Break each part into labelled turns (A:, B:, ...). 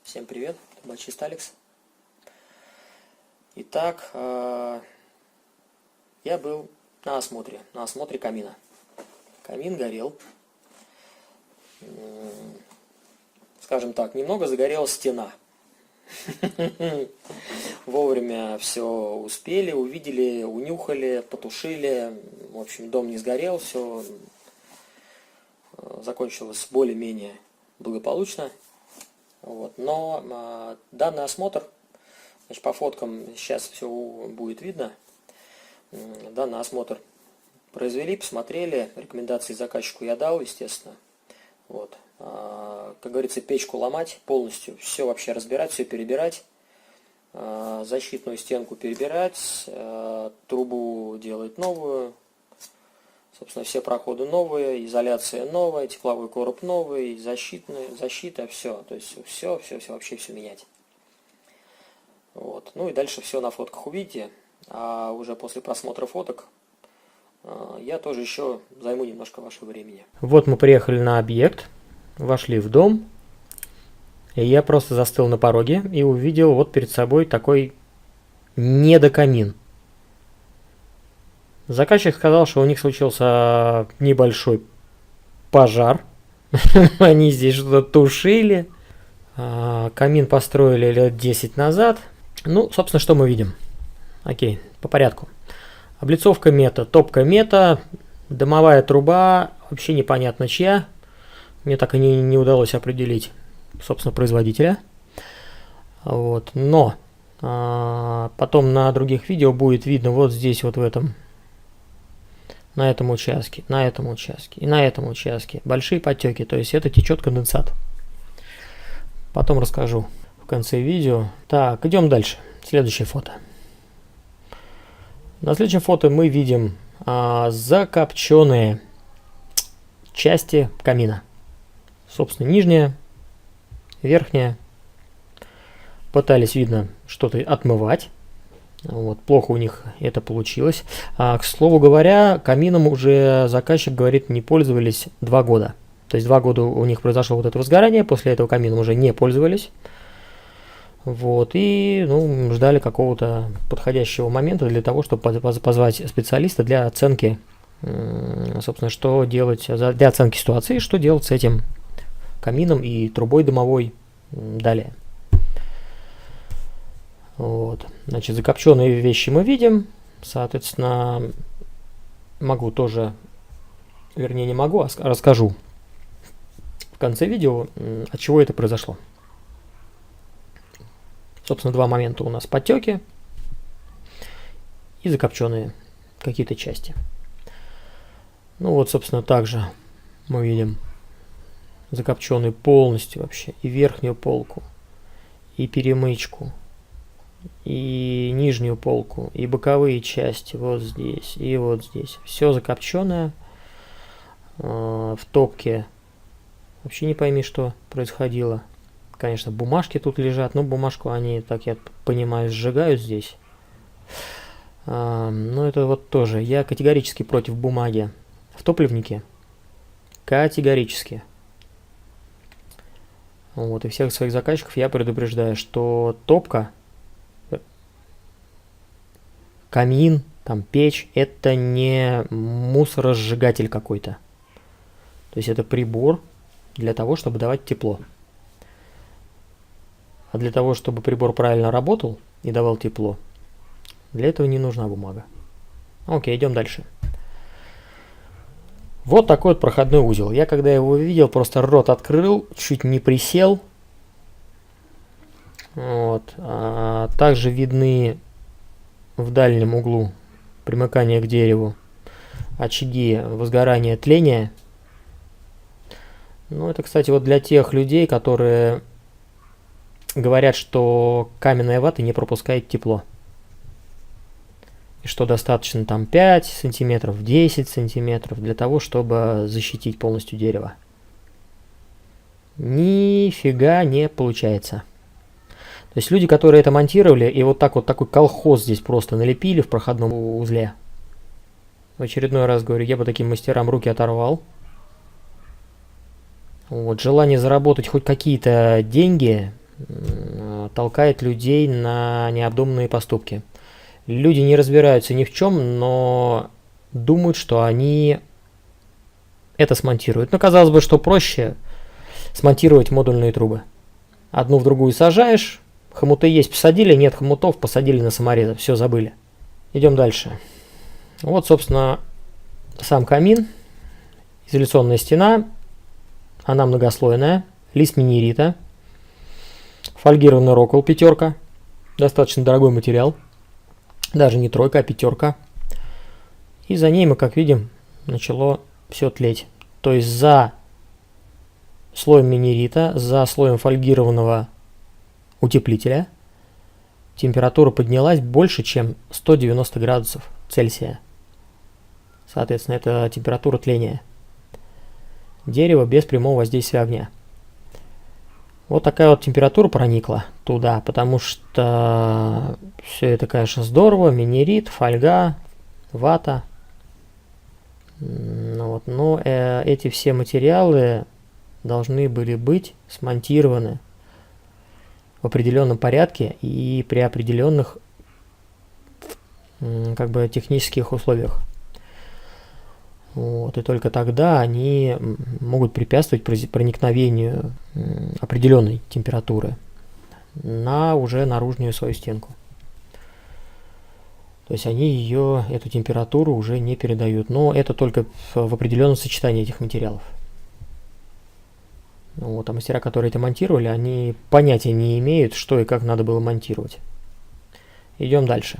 A: Всем привет, это Бачист Алекс. Итак, я был на осмотре камина. Камин горел. Скажем так, немного загорелась стена. Вовремя все успели, увидели, унюхали, потушили. В общем, дом не сгорел, все закончилось более-менее благополучно. Вот. Но данный осмотр, значит, по фоткам сейчас все будет видно. Данный осмотр произвели, посмотрели, рекомендации заказчику я дал, естественно. Вот. Как говорится, печку ломать полностью, все вообще разбирать, все перебирать, защитную стенку перебирать, трубу делать новую, собственно, все проходы новые, изоляция новая, тепловой короб новый, защита, все, то есть все вообще все менять. Вот. Ну и дальше все на фотках увидите, а уже после просмотра фоток я тоже еще займу немножко вашего времени.
B: Вот мы приехали на объект, вошли в дом, и я просто застыл на пороге и увидел вот перед собой такой недокамин. Заказчик сказал, что у них случился небольшой пожар. Они здесь что-то тушили. Камин построили лет 10 назад. Ну, собственно, что мы видим? Окей, по порядку. Облицовка мета, топка мета, дымовая труба, вообще непонятно чья. Мне так и не удалось определить, собственно, производителя. Вот. Но потом на других видео будет видно вот здесь, вот в этом, на этом участке, на этом участке и на этом участке большие подтеки, то есть это течет конденсат. Потом расскажу в конце видео. Так, идем дальше. Следующее фото. На следующем фото мы видим закопченные части камина. Собственно, нижняя, верхняя. Пытались, видно, что-то отмывать. Вот, плохо у них это получилось. К слову говоря, камином уже заказчик говорит, не пользовались 2 года. То есть 2 года у них произошло вот это возгорание, после этого камином уже не пользовались. Вот, и ждали какого-то подходящего момента для того, чтобы позвать специалиста для оценки, собственно, что делать, для оценки ситуации, что делать с этим камином и трубой дымовой далее. Вот. Значит, закопченные вещи мы видим. Соответственно, могу тоже, вернее не могу, а расскажу в конце видео, от чего это произошло. Собственно, 2 момента у нас: подтеки и закопченные какие-то части. Ну вот, собственно, также мы видим закопченный полностью вообще и верхнюю полку, и перемычку, и нижнюю полку, и боковые части вот здесь и вот здесь. Все закопченное. В топке вообще не пойми, что происходило. Конечно, бумажки тут лежат, но бумажку они, так я понимаю, сжигают здесь. Но это вот тоже. Я категорически против бумаги в топливнике. Категорически. Вот, и всех своих заказчиков я предупреждаю, что топка, камин, там печь, это не мусоросжигатель какой-то. То есть это прибор для того, чтобы давать тепло. А для того, чтобы прибор правильно работал и давал тепло, для этого не нужна бумага. Окей, идем дальше. Вот такой вот проходной узел. Я когда его увидел, просто рот открыл, чуть не присел. Вот. Также видны в дальнем углу примыкания к дереву очаги возгорания, тления. Ну, это, кстати, вот для тех людей, которые говорят, что каменная вата не пропускает тепло. И что достаточно там 5 сантиметров, 10 сантиметров для того, чтобы защитить полностью дерево. Нифига не получается. То есть люди, которые это монтировали, и вот так вот такой колхоз здесь просто налепили в проходном узле. В очередной раз говорю, я бы таким мастерам руки оторвал. Вот, желание заработать хоть какие-то деньги толкает людей на необдуманные поступки. Люди не разбираются ни в чем, но думают, что они это смонтируют. Но казалось бы, что проще смонтировать модульные трубы. Одну в другую сажаешь, хомуты есть, посадили, нет хомутов, посадили на саморезы, все, забыли. Идем дальше. Вот, собственно, сам камин, изоляционная стена, она многослойная, лист минерита, фольгированный рокол 5, достаточно дорогой материал, даже не 3, а 5. И за ней мы, как видим, начало все тлеть. То есть за слоем минерита, за слоем фольгированного утеплителя температура поднялась больше, чем 190 градусов Цельсия. Соответственно, это температура тления. Дерево без прямого воздействия огня. Вот такая вот температура проникла туда, потому что все это, конечно, здорово. Минерит, фольга, вата. Но эти все материалы должны были быть смонтированы в определенном порядке и при определенных технических условиях. Вот, и только тогда они могут препятствовать проникновению определенной температуры на уже наружную свою стенку. То есть они эту температуру уже не передают. Но это только в определенном сочетании этих материалов. Вот, а мастера, которые это монтировали, они понятия не имеют, что и как надо было монтировать. Идем дальше.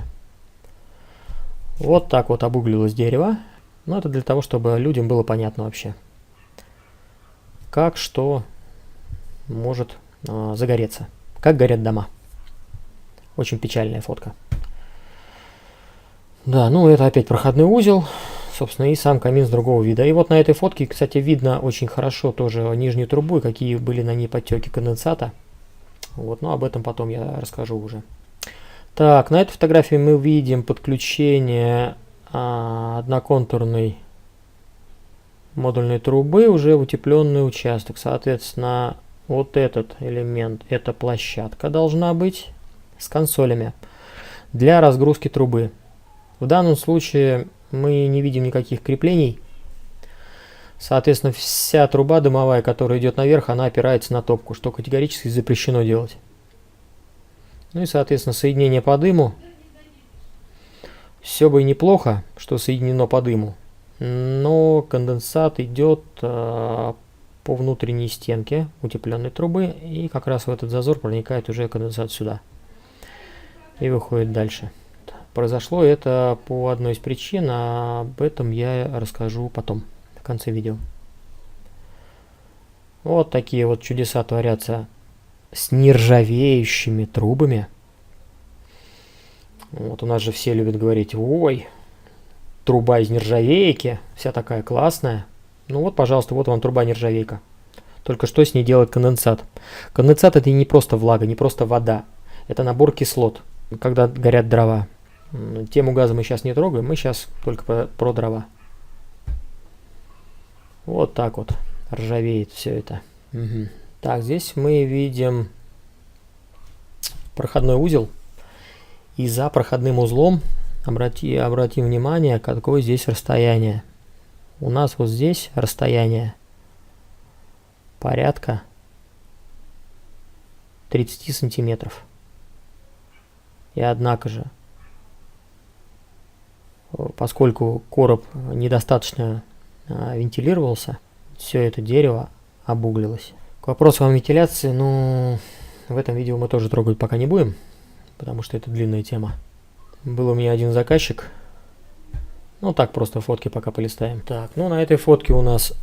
B: Вот так вот обуглилось дерево. Но это для того, чтобы людям было понятно вообще, как что может загореться. Как горят дома. Очень печальная фотка. Да, ну это опять проходной узел. Собственно, и сам камин с другого вида. И вот на этой фотке, кстати, видно очень хорошо тоже нижнюю трубу и какие были на ней подтеки конденсата. Вот, но об этом потом я расскажу уже. Так, на этой фотографии мы видим подключение одноконтурной модульной трубы уже в утепленный участок. Соответственно, вот этот элемент, эта площадка должна быть с консолями для разгрузки трубы. В данном случае мы не видим никаких креплений. Соответственно, вся труба дымовая, которая идет наверх, она опирается на топку, что категорически запрещено делать. Ну и, соответственно, соединение по дыму. Все бы и неплохо, что соединено по дыму, но конденсат идет по внутренней стенке утепленной трубы, и как раз в этот зазор проникает уже конденсат сюда и выходит дальше. Произошло это по одной из причин, а об этом я расскажу потом, в конце видео. Вот такие вот чудеса творятся с нержавеющими трубами. Вот у нас же все любят говорить: ой, труба из нержавейки, вся такая классная. Ну вот, пожалуйста, вот вам труба нержавейка. Только что с ней делает конденсат? Конденсат — это не просто влага, не просто вода. Это набор кислот, когда горят дрова. Тему газа мы сейчас не трогаем, мы сейчас только про дрова. Вот так вот ржавеет все это. Угу. Так, здесь мы видим проходной узел. И за проходным узлом обратим внимание, какое здесь расстояние. У нас вот здесь расстояние порядка 30 сантиметров. И однако же, поскольку короб недостаточно вентилировался, все это дерево обуглилось. К вопросу о вентиляции, ну, в этом видео мы тоже трогать пока не будем, потому что это длинная тема. Был у меня один заказчик. Ну так, просто фотки пока полистаем. Так, ну на этой фотке у нас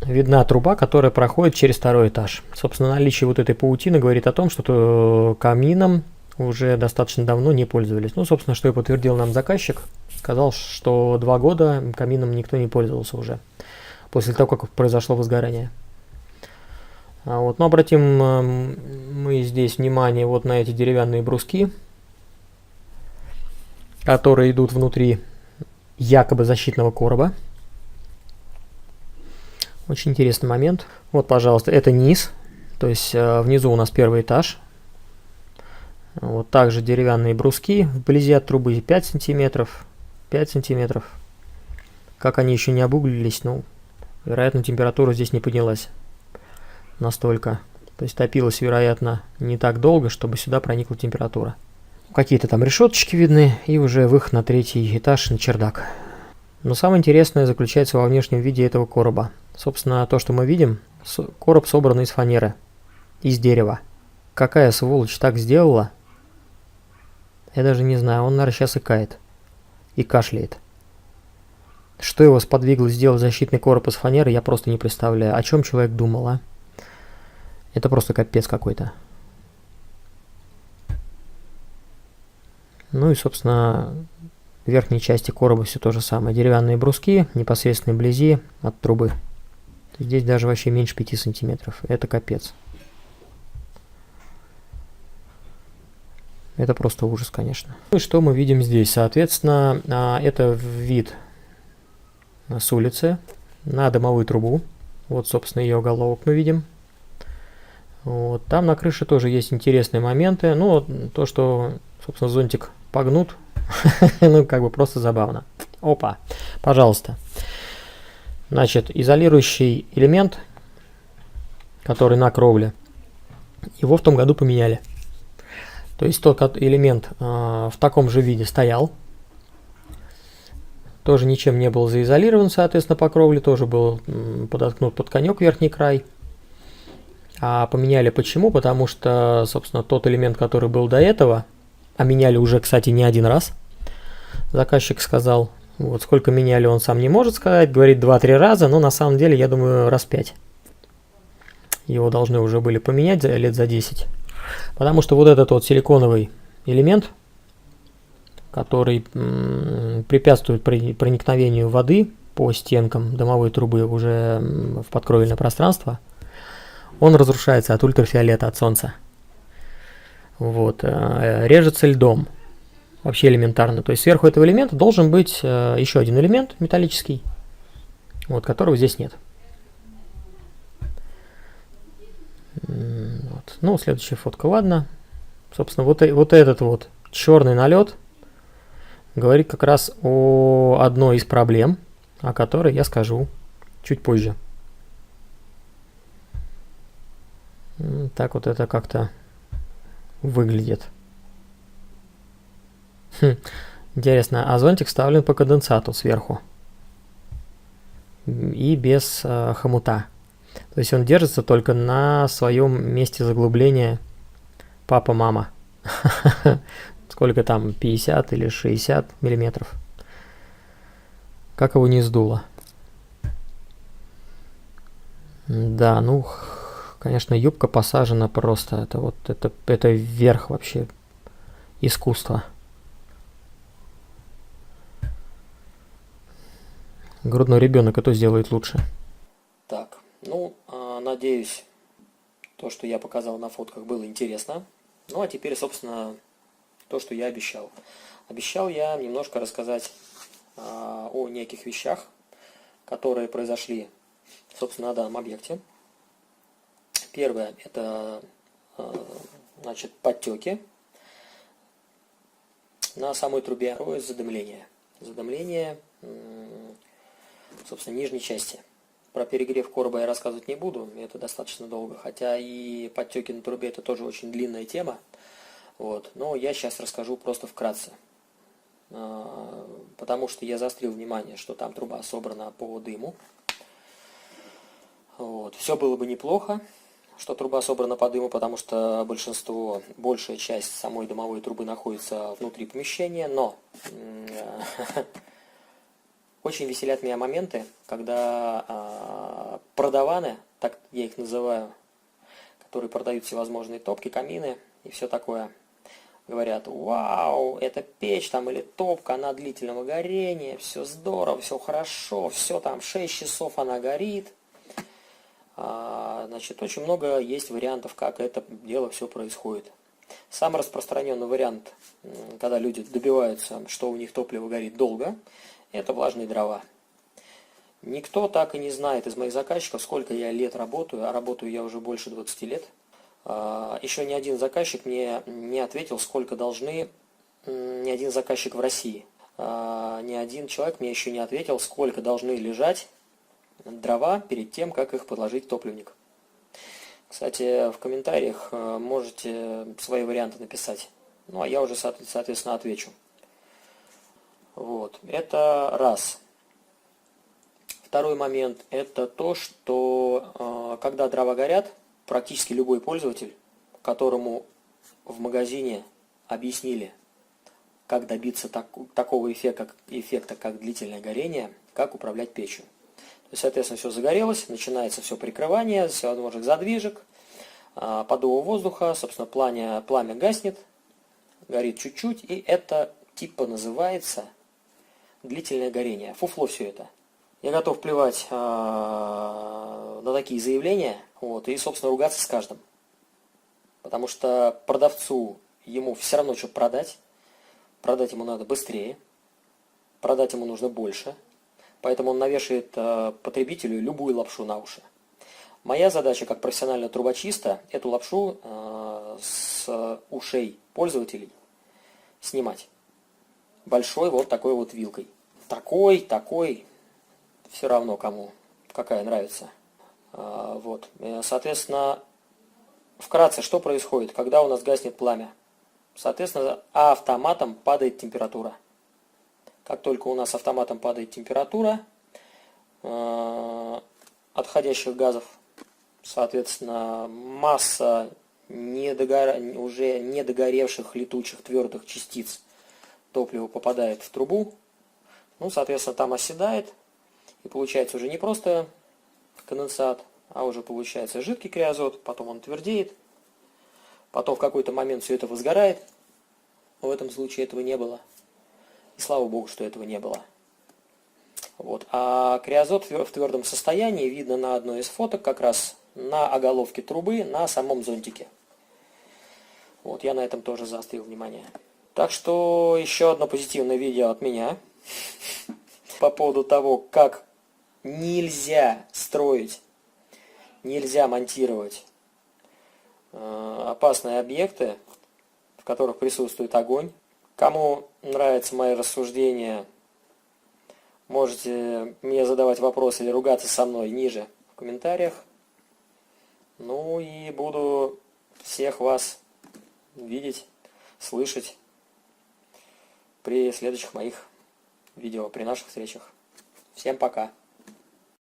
B: видна труба, которая проходит через второй этаж. Собственно, наличие вот этой паутины говорит о том, что камином уже достаточно давно не пользовались. Ну, собственно, что и подтвердил нам заказчик. Сказал, что 2 года камином никто не пользовался уже, после того, как произошло возгорание. Вот, но обратим мы здесь внимание вот на эти деревянные бруски, которые идут внутри якобы защитного короба. Очень интересный момент. Вот, пожалуйста, это низ То есть внизу у нас первый этаж. Вот также деревянные бруски вблизи от трубы 5 сантиметров. 5 сантиметров. Как они еще не обуглились, ну, вероятно, температура здесь не поднялась настолько. То есть топилось, вероятно, не так долго, чтобы сюда проникла температура. Какие-то там решеточки видны, и уже выход на третий этаж, на чердак. Но самое интересное заключается во внешнем виде этого короба. Собственно, то, что мы видим, короб собран из фанеры, из дерева. Какая сволочь так сделала? Я даже не знаю, он, наверное, сейчас икает и кашляет. Что его сподвигло сделать защитный короб из фанеры, я просто не представляю. О чем человек думал, а? Это просто капец какой-то. Ну и, собственно, в верхней части короба все то же самое. Деревянные бруски, непосредственно вблизи от трубы. Здесь даже вообще меньше 5 сантиметров. Это капец. Это просто ужас, конечно. Ну и что мы видим здесь? Соответственно, это вид с улицы на дымовую трубу. Вот, собственно, ее оголовок мы видим. Вот. Там на крыше тоже есть интересные моменты. Ну, то, что, собственно, зонтик погнут, ну, как бы просто забавно. Опа, пожалуйста. Значит, изолирующий элемент, который на кровле, его в том году поменяли. То есть тот элемент в таком же виде стоял. Тоже ничем не был заизолирован, соответственно, по кровле. Тоже был подоткнут под конек верхний край. А поменяли почему? Потому что, собственно, тот элемент, который был до этого, а меняли уже, кстати, не один раз, заказчик сказал. Вот сколько меняли, он сам не может сказать, говорит 2-3 раза, но на самом деле, я думаю, раз 5. Его должны уже были поменять лет за 10. Потому что вот этот вот силиконовый элемент, который препятствует проникновению воды по стенкам дымовой трубы уже в подкровельное пространство, он разрушается от ультрафиолета, от солнца. Вот. Режется льдом. Вообще элементарно. То есть сверху этого элемента должен быть еще один элемент металлический, вот, которого здесь нет. Вот. Ну, следующая фотка, ладно. Собственно, вот этот вот черный налет говорит как раз о одной из проблем, о которой я скажу чуть позже. Так вот это как-то выглядит. Интересно, а зонтик вставлен по конденсату сверху и без хомута. То есть он держится только на своем месте заглубления папа-мама. Сколько там, 50 или 60 миллиметров. Как его не сдуло. Да, ну, конечно, юбка посажена просто. Это вот это верх вообще искусства. Грудной ребенок это сделает лучше.
A: Так, ну, надеюсь, то, что я показал на фотках, было интересно. Ну, а теперь, собственно, то, что я обещал. Обещал я немножко рассказать о неких вещах, которые произошли, собственно, на данном объекте. Первое – это, значит, подтеки на самой трубе. Второе – задымление. Задымление, собственно, нижней части. Про перегрев короба я рассказывать не буду, это достаточно долго. Хотя и подтеки на трубе – это тоже очень длинная тема. Вот. Но я сейчас расскажу просто вкратце. Потому что я заострил внимание, что там труба собрана по дыму. Вот. Все было бы неплохо, что труба собрана по дыму, потому что большая часть самой дымовой трубы находится внутри помещения, но очень веселят меня моменты, когда продаваны, так я их называю, которые продают всевозможные топки, камины и все такое, говорят: вау, эта печь там или топка, она длительного горения, все здорово, все хорошо, все там 6 часов она горит. Значит, очень много есть вариантов, как это дело все происходит. Самый распространенный вариант, когда люди добиваются, что у них топливо горит долго, это влажные дрова. Никто так и не знает из моих заказчиков, сколько я лет работаю, а работаю я уже больше 20 лет. Еще ни один заказчик мне не ответил, сколько должны, ни один заказчик в России. Ни один человек мне еще не ответил, сколько должны лежать дрова перед тем, как их подложить в топливник. Кстати, в комментариях можете свои варианты написать. Ну, а я уже, соответственно, отвечу. Вот, это раз. Второй момент – это то, что когда дрова горят, практически любой пользователь, которому в магазине объяснили, как добиться такого эффекта, как длительное горение, как управлять печью. То есть, соответственно, все загорелось, начинается все прикрывание, всевозможных задвижек, подува воздуха, собственно, пламя гаснет, горит чуть-чуть, и это типа называется длительное горение. Фуфло все это. Я готов плевать на такие заявления, вот, и, собственно, ругаться с каждым. Потому что продавцу ему все равно что продать ему надо быстрее, продать ему нужно больше, поэтому он навешает потребителю любую лапшу на уши. Моя задача как профессионального трубочиста эту лапшу с ушей пользователей снимать. Большой вот такой вот вилкой. Такой, все равно кому, какая нравится. Вот. Соответственно, вкратце, что происходит, когда у нас гаснет пламя? Соответственно, автоматом падает температура. Как только у нас автоматом падает температура отходящих газов, соответственно, масса уже недогоревших летучих твердых частиц топлива попадает в трубу, ну, соответственно, там оседает, и получается уже не просто конденсат, а уже получается жидкий криозот, потом он твердеет, потом в какой-то момент все это возгорает, но в этом случае этого не было. И слава богу, что этого не было. Вот. А криозот в твердом состоянии видно на одной из фоток, как раз на оголовке трубы, на самом зонтике. Вот, я на этом тоже заострил внимание. Так что еще одно позитивное видео от меня по поводу того, как нельзя строить, нельзя монтировать опасные объекты, в которых присутствует огонь. Кому нравятся мои рассуждения, можете мне задавать вопросы или ругаться со мной ниже в комментариях. Ну и буду всех вас видеть, слышать при следующих моих видео, при наших встречах. Всем пока!